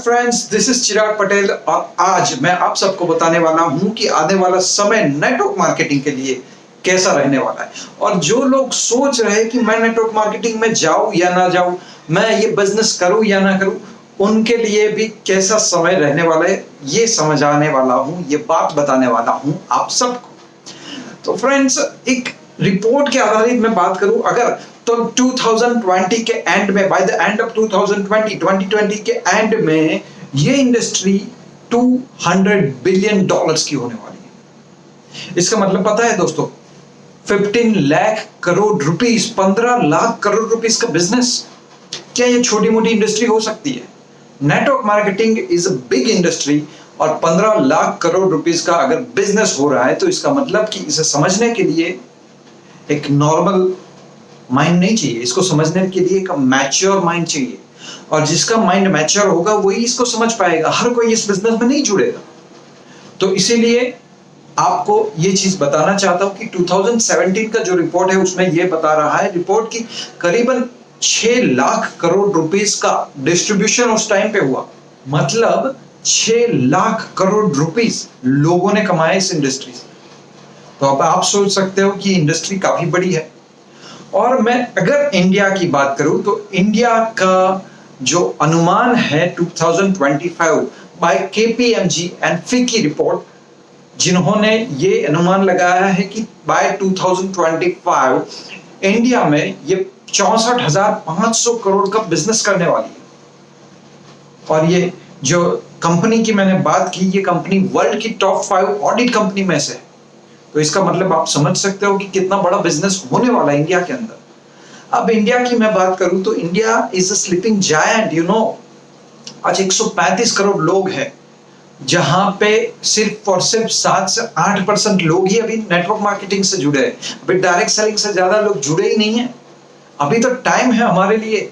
Friends, this is चिराग पटेल और आज मैं आप सबको बताने वाला हूं कि आने वाला समय नेटवर्क मार्केटिंग के लिए कैसा रहने वाला है। और जो लोग सोच रहे हैं कि मैं नेटवर्क मार्केटिंग में जाऊं या ना जाऊं, मैं ये बिजनेस करूं या ना करूं, उनके लिए भी कैसा समय रहने वाला है ये समझाने वाला हूं, ये बात बताने वाला हूं आप सबको। तो फ्रेंड्स, एक रिपोर्ट के आधारित मैं बात करूं अगर तो 2020 के एंड में, बाय द एंड ऑफ 2020 के एंड में ये इंडस्ट्री $200 बिलियन की होने वाली है। इसका मतलब पता है दोस्तों, 15 लाख करोड़ रुपीस, 15 लाख करोड़ रुपीस का बिजनेस। क्या ये छोटी मोटी इंडस्ट्री हो सकती है? Network marketing is a big industry और 15 लाख करोड़ रुपीस का अगर बिजनेस हो रहा है तो इसका मतलब कि इसे समझने के लिए एक नॉर्मल माइंड नहीं चाहिए, इसको समझने के लिए एक मैच्योर माइंड चाहिए। और जिसका माइंड मैच्योर होगा वही इसको समझ पाएगा। हर कोई इस बिजनेस में नहीं जुड़ेगा। तो इसीलिए आपको ये चीज बताना चाहता हूं कि 2017 का जो रिपोर्ट है उसमें ये बता रहा है, रिपोर्ट की करीबन 6 लाख करोड़ रुपीस का डिस्ट्रीब्यूशन उस टाइम पे हुआ। मतलब 6 लाख करोड़ रुपीस लोगों ने कमाए इस इंडस्ट्री से। तो अब आप सोच सकते हो कि इंडस्ट्री काफी बड़ी है। और मैं अगर इंडिया की बात करूं तो इंडिया का जो अनुमान है 2025 बाय केपीएमजी एंड फिकी रिपोर्ट, जिन्होंने ये अनुमान लगाया है कि बाय 2025 इंडिया में ये 64,500 करोड़ का बिजनेस करने वाली है। और ये जो कंपनी की मैंने बात की, ये कंपनी वर्ल्ड की टॉप 5 ऑडिट कंपनी में से है। तो इसका मतलब आप समझ सकते हो कि कितना बड़ा बिजनेस होने वाला है इंडिया के अंदर। अब इंडिया की मैं बात करूं तो India is a sleeping giant, you know. आज 135 करोड़ लोग हैं, जहां पे सिर्फ और सिर्फ 7 से 8% लोग ही अभी नेटवर्क मार्केटिंग से जुड़े हैं। अभी डायरेक्ट सेलिंग से ज्यादा लोग जुड़े ही नहीं है। अभी तो टाइम है हमारे लिए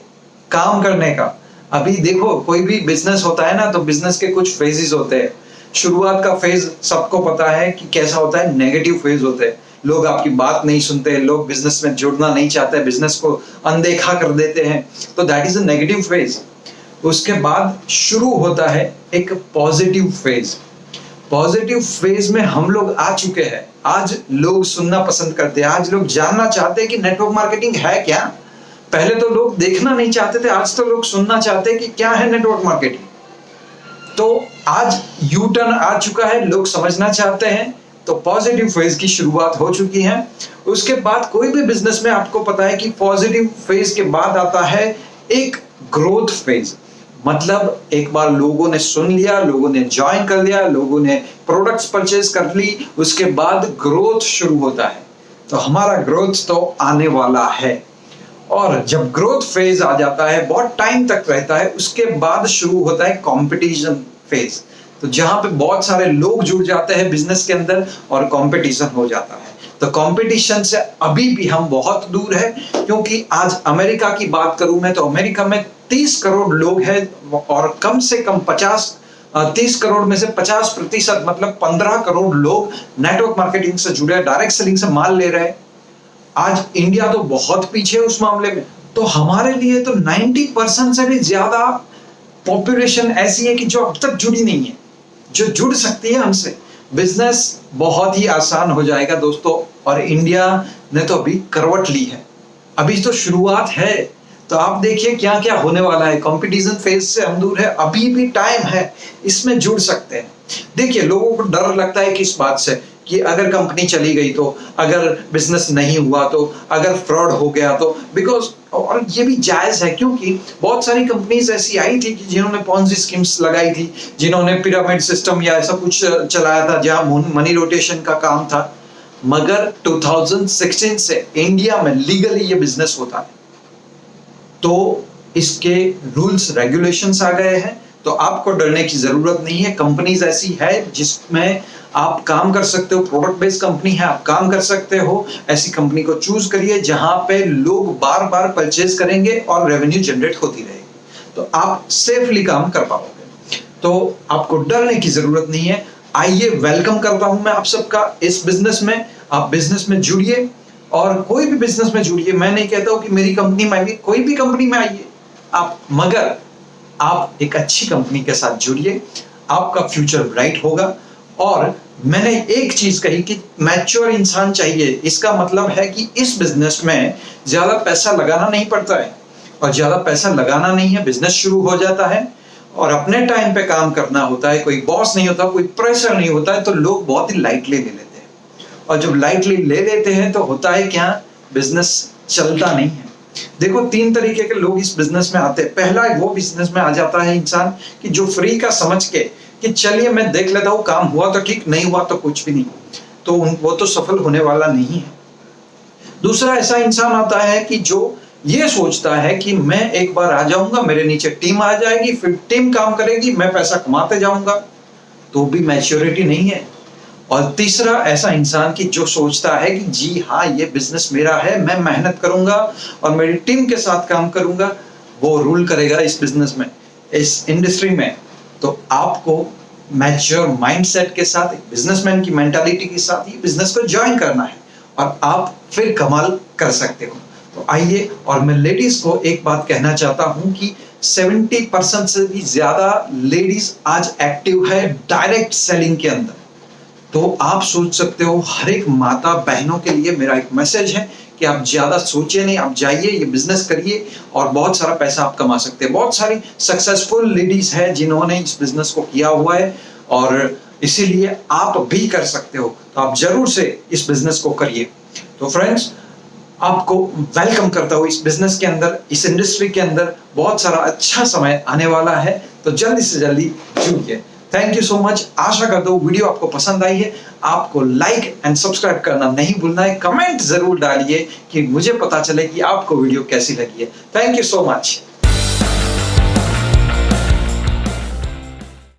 काम करने का। अभी देखो, कोई भी बिजनेस होता है ना तो बिजनेस के कुछ फेजेस होते हैं। शुरुआत का फेज सबको पता है कि कैसा होता है, नेगेटिव फेज होते हैं। लोग आपकी बात नहीं सुनते, लोग बिजनेस में जुड़ना नहीं चाहते, बिजनेस को अनदेखा कर देते हैं। तो that is a negative phase. उसके बाद शुरू होता है एक पॉजिटिव फेज। पॉजिटिव फेज में हम लोग आ चुके हैं। आज लोग सुनना पसंद करते हैं, आज लोग जानना चाहते हैं कि नेटवर्क मार्केटिंग है क्या। पहले तो लोग देखना नहीं चाहते थे, आज तो लोग सुनना चाहते हैं कि क्या है नेटवर्क मार्केटिंग। तो आज यू टर्न आ चुका है, लोग समझना चाहते हैं। तो पॉजिटिव फेज की शुरुआत हो चुकी है। उसके बाद कोई भी बिजनेस में आपको पता है कि पॉजिटिव फेज के बाद आता है एक ग्रोथ फेज। मतलब एक बार लोगों ने सुन लिया, लोगों ने ज्वाइन कर लिया, लोगों ने प्रोडक्ट्स परचेज कर ली, उसके बाद ग्रोथ शुरू होता है। तो हमारा ग्रोथ तो आने वाला है। और जब ग्रोथ फेज आ जाता है, बहुत टाइम तक रहता है, उसके बाद शुरू होता है कंपटीशन फेज। तो जहां पे बहुत सारे लोग जुड़ जाते हैं बिजनेस के अंदर और कंपटीशन हो जाता है। तो कंपटीशन से अभी भी हम बहुत दूर है, क्योंकि आज अमेरिका की बात करूं मैं तो अमेरिका में 30 करोड़ लोग हैं और कम से कम 30 करोड़ में से 50% मतलब 15 करोड़ लोग नेटवर्क मार्केटिंग से जुड़े, डायरेक्ट सेलिंग से माल ले रहे हैं। आज इंडिया तो बहुत पीछे है उस मामले में। तो हमारे लिए तो 90% से भी ज्यादा पॉपुलेशन ऐसी है कि जो अब तक जुड़ी नहीं है, जो जुड़ सकती है हमसे। बिजनेस बहुत ही आसान हो जाएगा दोस्तों। और इंडिया ने तो अभी करवट ली है, अभी तो शुरुआत है। तो आप देखिए क्या क्या होने वाला है। कंपटीशन फेज से हम दूर है, अभी भी टाइम है, इसमें जुड़ सकते हैं। देखिए, लोगों को डर लगता है किस बात से कि अगर कंपनी चली गई तो, अगर बिजनेस नहीं हुआ तो, अगर फ्रॉड हो गया तो। बिकॉज, और ये भी जायज है, क्योंकि बहुत सारी कंपनीज ऐसी आई थी कि जिन्होंने पॉन्जी स्कीम्स लगाई थी, जिन्होंने पिरामिड सिस्टम या ऐसा कुछ चलाया था जहां मनी रोटेशन का काम था। मगर 2016 से इंडिया में लीगली ये बिजनेस होता है। तो इसके रूल्स रेगुलेशंस आ गए हैं, तो आपको डरने की जरूरत नहीं है। कंपनीज ऐसी है जिसमें आप काम कर सकते हो, प्रोडक्ट बेस्ड कंपनी है, आप काम कर सकते हो। ऐसी कंपनी को चूज करिए जहां पे लोग बार बार परचेज करेंगे और रेवेन्यू जनरेट होती रहेगी, तो आप सेफली काम कर पाओगे। तो आपको डरने की जरूरत नहीं है। आइए, वेलकम करता हूं मैं आप सबका इस बिजनेस में। आप बिजनेस में जुड़िए और कोई भी बिजनेस में जुड़िए। मैं नहीं कहता हूं कि मेरी कंपनी में आइए, कोई भी कंपनी में आइए आप, मगर आप एक अच्छी कंपनी के साथ जुड़िए, आपका फ्यूचर ब्राइट होगा। और मैंने एक चीज कही कि मैच्योर इंसान चाहिए, इसका मतलब है कि इस बिजनेस में ज्यादा पैसा लगाना नहीं पड़ता है, और ज्यादा पैसा लगाना नहीं है, बिजनेस शुरू हो जाता है और अपने टाइम पे काम करना होता है, कोई बॉस नहीं होता, कोई प्रेशर नहीं होता है, तो लोग बहुत ही लाइटली ले लेते हैं। और जब लाइटली ले लेते हैं तो होता है क्या, बिजनेस चलता नहीं है। देखो 3 तरीके के लोग इस बिजनेस में आते हैं। पहला वो बिजनेस में आ जाता है इंसान कि जो फ्री का समझ के कि चलिए मैं देख लेता हूँ, काम हुआ तो ठीक, नहीं हुआ तो कुछ भी नहीं, तो वो तो सफल होने वाला नहीं है। दूसरा ऐसा इंसान आता है कि जो ये सोचता है कि मैं एक बार आ जाऊंगा, मेरे नीचे टीम आ जाएगी, फिर टीम काम करेगी, मैं पैसा कमाते जाऊंगा, तो भी मैच्योरिटी नहीं है। और तीसरा ऐसा इंसान कि जो सोचता है कि जी हाँ ये बिजनेस मेरा है, मैं मेहनत करूंगा और मेरी टीम के साथ काम करूंगा, वो रूल करेगा इस बिजनेस में, इस इंडस्ट्री में। तो आपको मैच्योर माइंडसेट के साथ, एक बिजनेसमैन की मेंटालिटी के साथ ये बिजनेस को ज्वाइन करना है और आप फिर कमाल कर सकते हो। तो आइए, और मैं लेडीज को एक बात कहना चाहता हूं कि 70% से भी ज्यादा लेडीज आज एक्टिव है डायरेक्ट सेलिंग के अंदर। तो आप सोच सकते हो, हर एक माता बहनों के लिए मेरा एक मैसेज है कि आप ज्यादा सोचिए नहीं, आप जाइए, ये बिजनेस करिए और बहुत सारा पैसा आप कमा सकते हैं। बहुत सारी सक्सेसफुल लेडीज हैं जिन्होंने इस बिजनेस को किया हुआ है और इसीलिए आप भी कर सकते हो। तो आप जरूर से इस बिजनेस को करिए। तो फ्रेंड्स, आपको वेलकम करता हूँ इस बिजनेस के अंदर, इस इंडस्ट्री के अंदर बहुत सारा अच्छा समय आने वाला है, तो जल्दी से जल्दी जुड़िए। Thank you so much. आशा करता हूँ वीडियो आपको पसंद आई है। आपको लाइक एंड सब्सक्राइब करना नहीं भूलना है। कमेंट जरूर डालिए कि मुझे पता चले कि आपको वीडियो कैसी लगी है। Thank you so much.